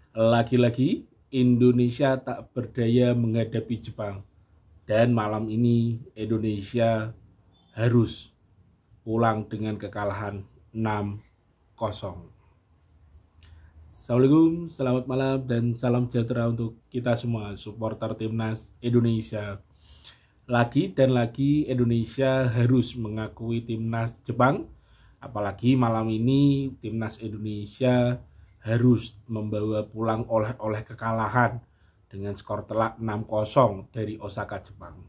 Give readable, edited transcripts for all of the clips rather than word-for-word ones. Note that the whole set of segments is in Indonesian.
Lagi-lagi Indonesia tak berdaya menghadapi Jepang. Dan malam ini Indonesia harus pulang dengan kekalahan 6-0. Assalamualaikum, selamat malam dan salam sejahtera untuk kita semua supporter timnas Indonesia. Lagi dan lagi Indonesia harus mengakui timnas Jepang. Apalagi malam ini timnas Indonesia harus membawa pulang oleh-oleh kekalahan dengan skor telak 6-0 dari Osaka, Jepang.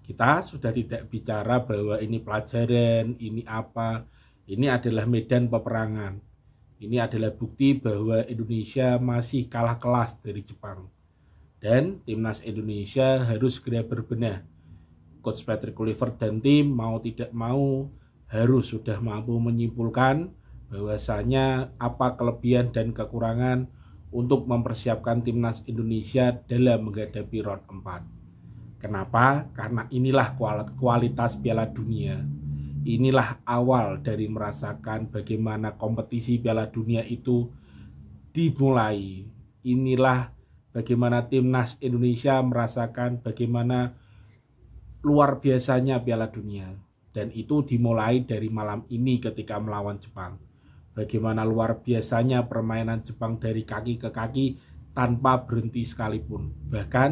Kita sudah tidak bicara bahwa ini pelajaran, ini apa. Ini adalah medan peperangan. Ini adalah bukti bahwa Indonesia masih kalah kelas dari Jepang. Dan timnas Indonesia harus segera berbenah. Coach Patrick Kluivert dan tim mau tidak mau harus sudah mampu menyimpulkan bahwasanya apa kelebihan dan kekurangan untuk mempersiapkan timnas Indonesia dalam menghadapi round 4. Kenapa? Karena inilah kualitas Piala Dunia. Inilah awal dari merasakan bagaimana kompetisi Piala Dunia itu dimulai. Inilah bagaimana timnas Indonesia merasakan bagaimana luar biasanya Piala Dunia. Dan itu dimulai dari malam ini ketika melawan Jepang. Bagaimana luar biasanya permainan Jepang dari kaki ke kaki tanpa berhenti sekalipun. Bahkan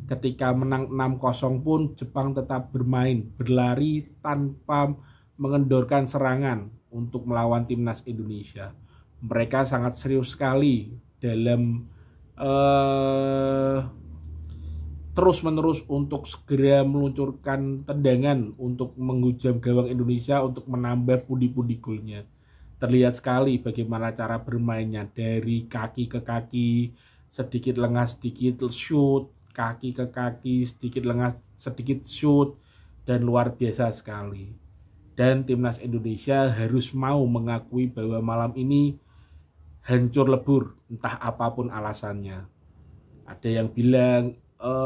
ketika menang 6-0 pun Jepang tetap bermain, berlari tanpa mengendorkan serangan untuk melawan timnas Indonesia. Mereka sangat serius sekali dalam terus-menerus untuk segera meluncurkan tendangan untuk menghujam gawang Indonesia untuk menambah pundi-pundi golnya. Terlihat sekali bagaimana cara bermainnya dari kaki ke kaki, sedikit lengah sedikit shoot, kaki ke kaki, sedikit lengah sedikit shoot, dan luar biasa sekali. Dan timnas Indonesia harus mau mengakui bahwa malam ini hancur lebur, entah apapun alasannya. Ada yang bilang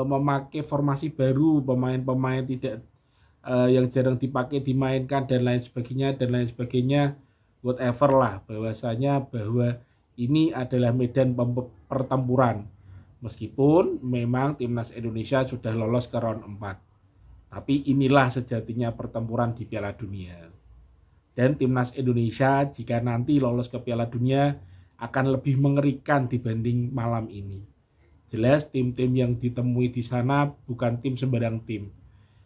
memakai formasi baru, pemain-pemain tidak yang jarang dipakai dimainkan dan lain sebagainya, whatever lah, bahwasanya bahwa ini adalah medan pertempuran. Meskipun memang timnas Indonesia sudah lolos ke round 4. Tapi inilah sejatinya pertempuran di Piala Dunia. Dan timnas Indonesia jika nanti lolos ke Piala Dunia akan lebih mengerikan dibanding malam ini. Jelas tim-tim yang ditemui di sana bukan tim sembarang tim.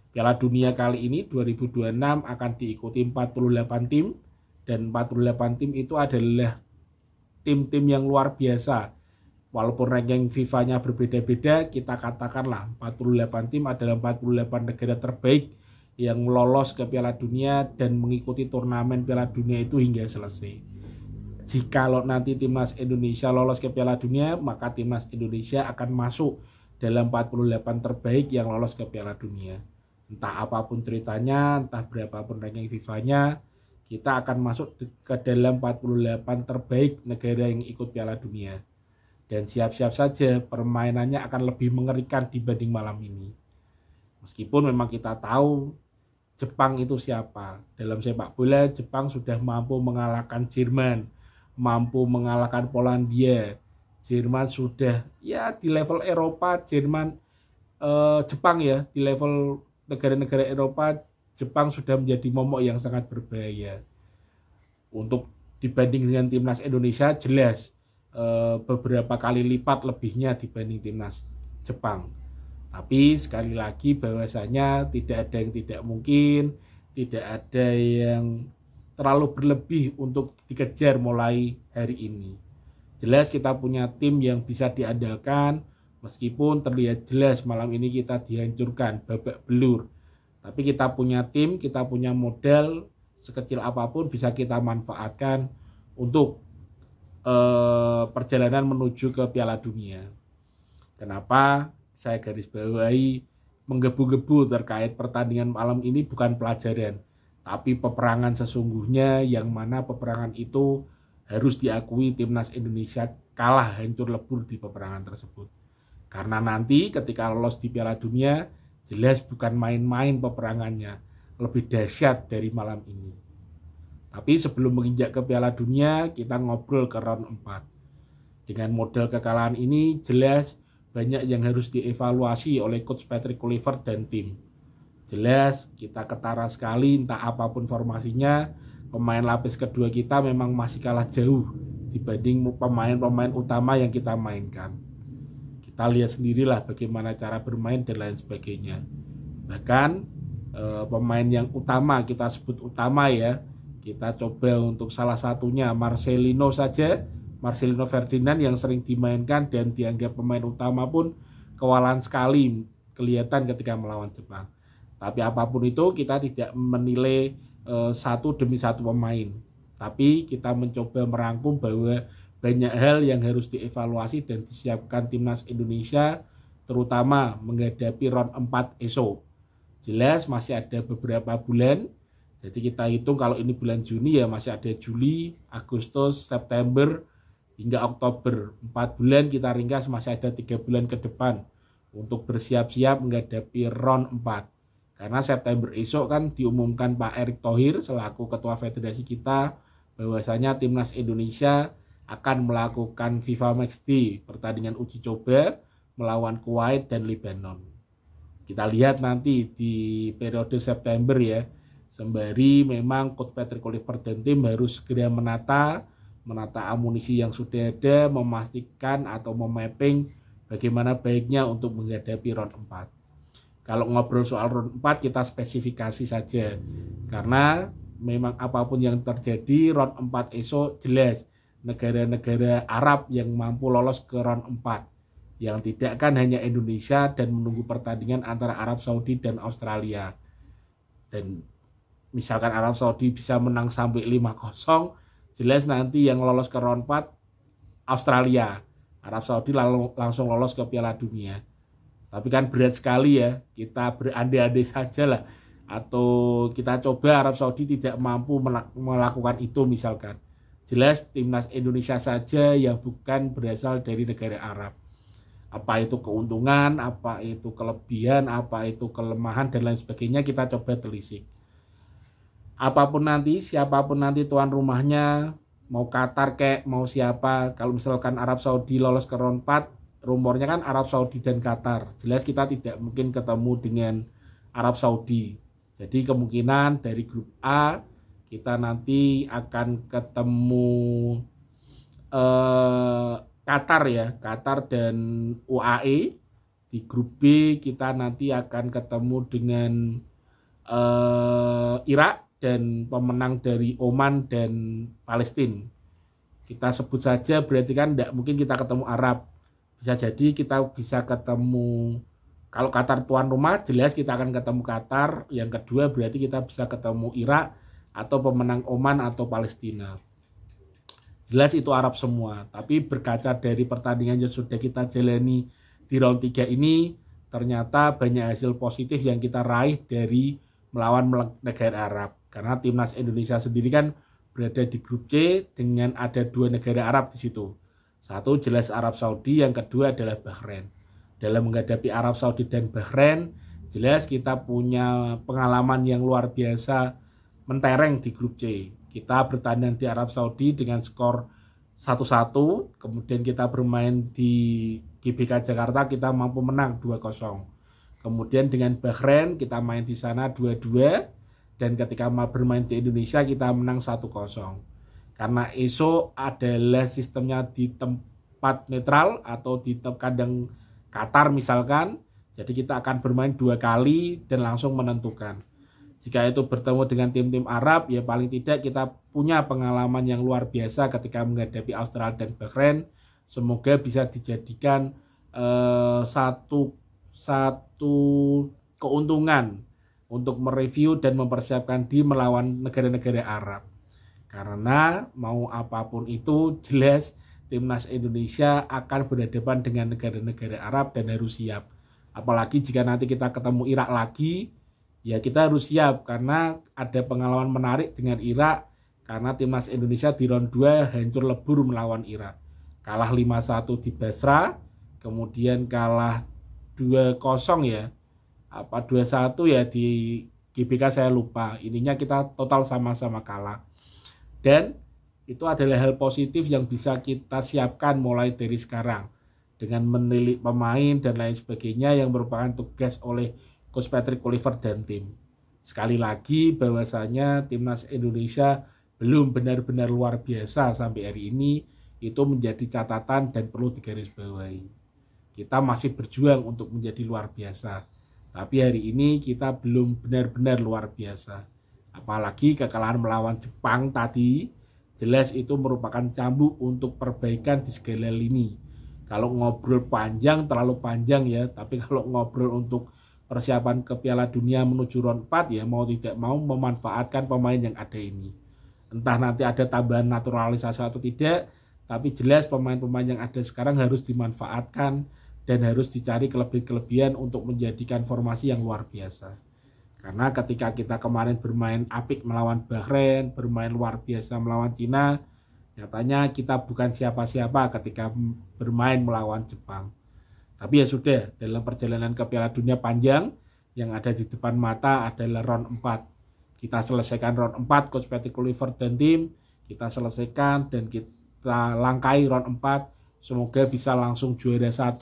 Piala Dunia kali ini 2026 akan diikuti 48 tim. Dan 48 tim itu adalah tim-tim yang luar biasa. Walaupun ranking FIFA-nya berbeda-beda, kita katakanlah 48 tim adalah 48 negara terbaik yang lolos ke Piala Dunia dan mengikuti turnamen Piala Dunia itu hingga selesai. Jikalau nanti timnas Indonesia lolos ke Piala Dunia, maka timnas Indonesia akan masuk dalam 48 terbaik yang lolos ke Piala Dunia. Entah apapun ceritanya, entah berapapun ranking FIFA-nya, kita akan masuk ke dalam 48 terbaik negara yang ikut Piala Dunia. Dan siap-siap saja permainannya akan lebih mengerikan dibanding malam ini. Meskipun memang kita tahu Jepang itu siapa. Dalam sepak bola Jepang sudah mampu mengalahkan Jerman, mampu mengalahkan Polandia. Jerman sudah ya di level Eropa, Jepang ya di level negara-negara Eropa, Jepang sudah menjadi momok yang sangat berbahaya. Untuk dibanding dengan timnas Indonesia jelas beberapa kali lipat lebihnya dibanding timnas Jepang. Tapi sekali lagi bahwasanya tidak ada yang tidak mungkin, tidak ada yang terlalu berlebih untuk dikejar mulai hari ini. Jelas kita punya tim yang bisa diandalkan, meskipun terlihat jelas malam ini kita dihancurkan babak belur. Tapi kita punya tim, kita punya modal, sekecil apapun bisa kita manfaatkan untuk perjalanan menuju ke Piala Dunia. Kenapa saya garis bawahi menggebu-gebu terkait pertandingan malam ini bukan pelajaran, tapi peperangan sesungguhnya, yang mana peperangan itu harus diakui timnas Indonesia kalah hancur lebur di peperangan tersebut. Karena nanti ketika lolos di Piala Dunia, jelas bukan main-main peperangannya, lebih dahsyat dari malam ini. Tapi sebelum menginjak ke Piala Dunia, kita ngobrol ke round 4. Dengan model kekalahan ini jelas banyak yang harus dievaluasi oleh Coach Patrick Kluivert dan tim. Jelas kita ketara sekali, entah apapun formasinya, pemain lapis kedua kita memang masih kalah jauh dibanding pemain-pemain utama yang kita mainkan. Kita lihat sendirilah bagaimana cara bermain dan lain sebagainya. Bahkan pemain yang utama, kita sebut utama ya, kita coba untuk salah satunya Marcelino saja, Marcelino Ferdinand yang sering dimainkan dan dianggap pemain utama pun kewalahan sekali kelihatan ketika melawan Jepang. Tapi apapun itu kita tidak menilai satu demi satu pemain. Tapi kita mencoba merangkum bahwa banyak hal yang harus dievaluasi dan disiapkan timnas Indonesia, terutama menghadapi round 4 esok. Jelas masih ada beberapa bulan. Jadi kita hitung kalau ini bulan Juni ya masih ada Juli, Agustus, September, hingga Oktober. 4 bulan kita ringkas, masih ada 3 bulan ke depan untuk bersiap-siap menghadapi round 4. Karena September esok kan diumumkan Pak Erick Thohir selaku ketua federasi kita bahwasanya timnas Indonesia akan melakukan FIFA Matchday, pertandingan uji coba melawan Kuwait dan Lebanon. Kita lihat nanti di periode September ya, sembari memang Coach Patrick Kluivert dan tim harus segera menata amunisi yang sudah ada, memastikan atau memapping bagaimana baiknya untuk menghadapi round 4. Kalau ngobrol soal round 4 kita spesifikasi saja, karena memang apapun yang terjadi round 4 esok jelas negara-negara Arab yang mampu lolos ke round 4. Yang tidak kan hanya Indonesia dan menunggu pertandingan antara Arab Saudi dan Australia. Dan misalkan Arab Saudi bisa menang sampai 5-0, jelas nanti yang lolos ke round 4 Australia. Arab Saudi langsung lolos ke Piala Dunia. Tapi kan berat sekali ya, kita berandai-andai saja lah. Atau kita coba Arab Saudi tidak mampu melakukan itu misalkan. Jelas timnas Indonesia saja yang bukan berasal dari negara Arab. Apa itu keuntungan, apa itu kelebihan, apa itu kelemahan dan lain sebagainya kita coba telisik. Apapun nanti, siapapun nanti tuan rumahnya, mau Qatar kek, mau siapa, kalau misalkan Arab Saudi lolos ke round 4, rumornya kan Arab Saudi dan Qatar. Jelas kita tidak mungkin ketemu dengan Arab Saudi. Jadi kemungkinan dari grup A kita nanti akan ketemu Qatar ya, Qatar dan UAE. Di grup B kita nanti akan ketemu dengan Irak dan pemenang dari Oman dan Palestina. Kita sebut saja berarti kan tidak mungkin kita ketemu Arab. Bisa jadi kita bisa ketemu, kalau Qatar tuan rumah jelas kita akan ketemu Qatar. Yang kedua berarti kita bisa ketemu Irak atau pemenang Oman atau Palestina. Jelas itu Arab semua, tapi berkaca dari pertandingan yang sudah kita jalani di round 3 ini, ternyata banyak hasil positif yang kita raih dari melawan negara Arab. Karena timnas Indonesia sendiri kan berada di grup C dengan ada 2 negara Arab di situ. Satu jelas Arab Saudi, yang kedua adalah Bahrain. Dalam menghadapi Arab Saudi dan Bahrain, jelas kita punya pengalaman yang luar biasa mentereng di grup C. Kita bertanding di Arab Saudi dengan skor 1-1, kemudian kita bermain di GBK Jakarta, kita mampu menang 2-0. Kemudian dengan Bahrain kita main di sana 2-2, dan ketika bermain di Indonesia kita menang 1-0. Karena esok adalah sistemnya di tempat netral atau di kandang Qatar misalkan, jadi kita akan bermain 2 kali dan langsung menentukan. Jika itu bertemu dengan tim-tim Arab, ya paling tidak kita punya pengalaman yang luar biasa ketika menghadapi Australia dan Bahrain. Semoga bisa dijadikan satu keuntungan untuk mereview dan mempersiapkan diri melawan negara-negara Arab. Karena mau apapun itu jelas timnas Indonesia akan berhadapan dengan negara-negara Arab dan harus siap. Apalagi jika nanti kita ketemu Irak lagi, ya kita harus siap karena ada pengalaman menarik dengan Irak, karena timnas Indonesia di round 2 hancur lebur melawan Irak. Kalah 5-1 di Basra, kemudian kalah 2-0 ya. Apa 2-1 ya di GBK saya lupa. Ininya kita total sama-sama kalah. Dan Itu adalah hal positif yang bisa kita siapkan mulai dari sekarang dengan menilik pemain dan lain sebagainya yang merupakan tugas oleh Coach Patrick Kluivert dan tim. Sekali lagi bahwasanya timnas Indonesia belum benar-benar luar biasa sampai hari ini, itu menjadi catatan dan perlu digarisbawahi. Kita masih berjuang untuk menjadi luar biasa, tapi hari ini kita belum benar-benar luar biasa. Apalagi kekalahan melawan Jepang tadi, jelas itu merupakan cambuk untuk perbaikan di segala lini. Kalau ngobrol panjang, terlalu panjang ya, tapi kalau ngobrol untuk persiapan ke Piala Dunia menuju round 4 ya mau tidak mau memanfaatkan pemain yang ada ini. Entah nanti ada tambahan naturalisasi atau tidak, tapi jelas pemain-pemain yang ada sekarang harus dimanfaatkan dan harus dicari kelebihan-kelebihan untuk menjadikan formasi yang luar biasa. Karena ketika kita kemarin bermain apik melawan Bahrain, bermain luar biasa melawan Cina, nyatanya kita bukan siapa-siapa ketika bermain melawan Jepang. Tapi ya sudah, dalam perjalanan ke Piala Dunia panjang, yang ada di depan mata adalah round 4. Kita selesaikan round 4, Coach Patrick Kluivert dan tim, kita selesaikan dan kita langkai round 4. Semoga bisa langsung juara 1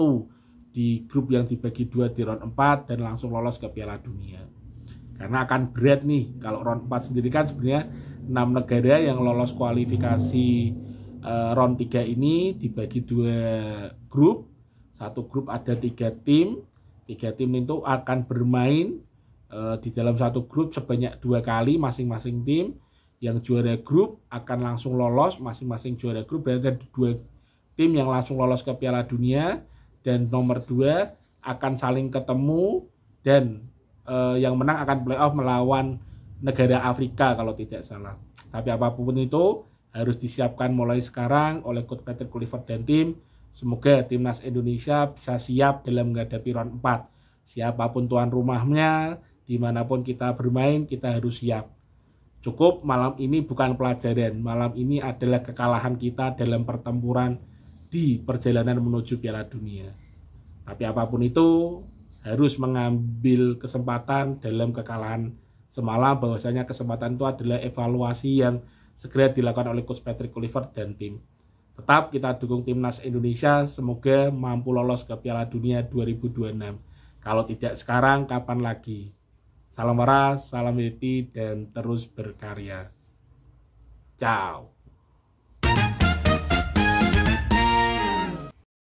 di grup yang dibagi 2 di round 4 dan langsung lolos ke Piala Dunia. Karena akan berat nih, kalau round 4 sendiri kan sebenarnya 6 negara yang lolos kualifikasi round 3 ini dibagi 2 grup. Satu grup ada 3 tim. 3 tim itu akan bermain di dalam satu grup sebanyak 2 kali masing-masing tim. Yang juara grup akan langsung lolos, masing-masing juara grup berarti ada 2 tim yang langsung lolos ke Piala Dunia. Dan nomor 2 akan saling ketemu dan yang menang akan playoff melawan negara Afrika kalau tidak salah. Tapi apapun itu harus disiapkan mulai sekarang oleh Coach Patrick Kluivert dan tim. Semoga timnas Indonesia bisa siap dalam menghadapi round 4. Siapapun tuan rumahnya, dimanapun kita bermain, kita harus siap. Cukup malam ini bukan pelajaran, malam ini adalah kekalahan kita dalam pertempuran di perjalanan menuju Piala Dunia. Tapi apapun itu, harus mengambil kesempatan dalam kekalahan semalam, bahwasanya kesempatan itu adalah evaluasi yang segera dilakukan oleh Coach Patrick Kluivert dan tim. Tetap kita dukung timnas Indonesia, semoga mampu lolos ke Piala Dunia 2026. Kalau tidak sekarang, kapan lagi? Salam waras, salam happy, dan terus berkarya. Ciao.